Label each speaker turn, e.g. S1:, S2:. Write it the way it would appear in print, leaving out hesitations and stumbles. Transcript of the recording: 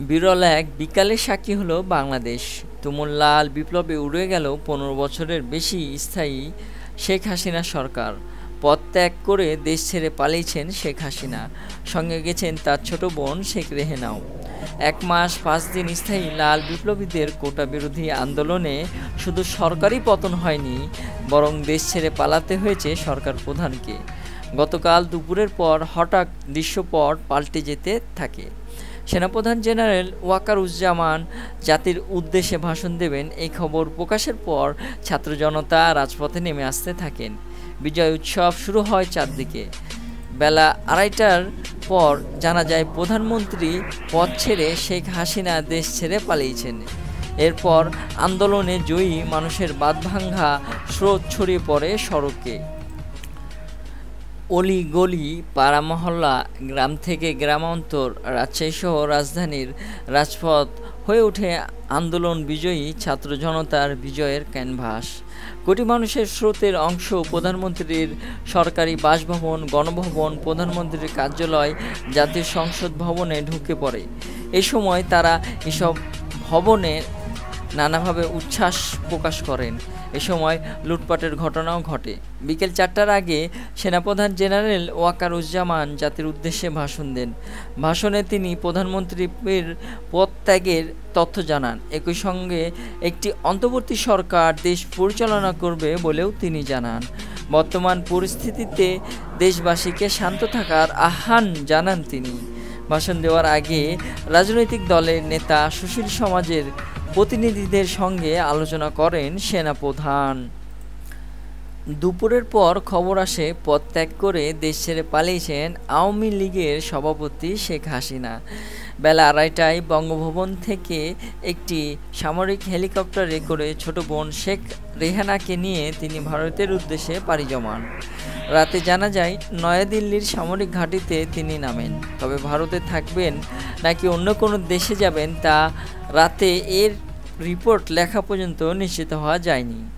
S1: বিরল এক বিকালের সাক্ষী হলো বাংলাদেশ। তুমুল লাল বিপ্লবে উড়ে গেল ১৫ বছরের বেশি স্থায়ী শেখ হাসিনা সরকার। পদ ত্যাগ করে দেশ ছেড়ে পালিয়েছেন শেখ হাসিনা, সঙ্গে গেছেন তার ছোট বোন শেখ রেহেনাও। ১ মাস ৫ দিন স্থায়ী লাল বিপ্লবীদের কোটা বিরোধী আন্দোলনে শুধু সরকারই পতন হয়নি, বরং দেশ ছেড়ে পালাতে হয়েছে সরকার প্রধানকে। গতকাল দুপুরের পর হঠাৎ দৃশ্যপট পাল্টে যেতে থাকে। সেনাপ্রধান জেনারেল ওয়াকারুজ্জামান জাতির উদ্দেশ্যে ভাষণ দেবেন, এই খবর প্রকাশের পর ছাত্র জনতা রাজপথে নেমে আসতে থাকেন। বিজয় উৎসব শুরু হয় চারদিকে। বেলা ২:৩০টার পর জানা যায় প্রধানমন্ত্রী পদ ছেড়ে শেখ হাসিনা দেশ ছেড়ে পালিয়েছেন। এরপর আন্দোলনে জয়ী মানুষের বাঁধভাঙা স্রোত ছড়িয়ে পড়ে সড়কে। অলি-গলি, পাড়া-মহল্লা, গ্রাম থেকে গ্রামান্তর, রাজশাহীসহ রাজধানীর রাজপথ হয়ে ওঠে আন্দোলন বিজয়ী ছাত্র জনতার বিজয়ের ক্যানভাস। কোটি মানুষের স্রোতের অংশ প্রধানমন্ত্রীর সরকারি বাসভবন, গণভবন, প্রধানমন্ত্রীর কার্যালয়, জাতীয় সংসদ ভবনে ঢুকে পড়ে। এ সময় তারা এসব ভবনে নানাভাবে উচ্ছ্বাস প্রকাশ করেন। এ সময় লুটপাটের ঘটনাও ঘটে। বিকেল ৪টার আগে সেনাপ্রধান জেনারেল ওয়াকারুজ্জামান জাতির উদ্দেশ্যে ভাষণ দেন। ভাষণে তিনি প্রধানমন্ত্রীর পদত্যাগের তথ্য জানান। একই সঙ্গে একটি অন্তর্বর্তী সরকার দেশ পরিচালনা করবে বলেও তিনি জানান। বর্তমান পরিস্থিতিতে দেশবাসীকে শান্ত থাকার আহ্বান জানান তিনি। ভাষণ দেওয়ার আগে রাজনৈতিক দলের নেতা, সুশীল সমাজের প্রতিনিধিদের সঙ্গে আলোচনা করেন সেনাপ্রধান। দুপুরের পর খবর আসে পদত্যাগ করে দেশ ছেড়ে পালিয়েছেন আওয়ামী লীগের সভাপতি শেখ হাসিনা। বেলা ২:৩০টায় বঙ্গভবন থেকে একটি সামরিক হেলিকপ্টারে করে ছোট বোন শেখ রেহানাকে নিয়ে তিনি ভারতের উদ্দেশ্যে পাড়ি জমান। রাতে জানা যায় নয়াদিল্লির সামরিক ঘাঁটিতে তিনি নামেন। তবে ভারতে থাকবেন নাকি অন্য কোনো দেশে যাবেন তা রাতে এর রিপোর্ট লেখা পর্যন্ত নিশ্চিত হওয়া যায়নি।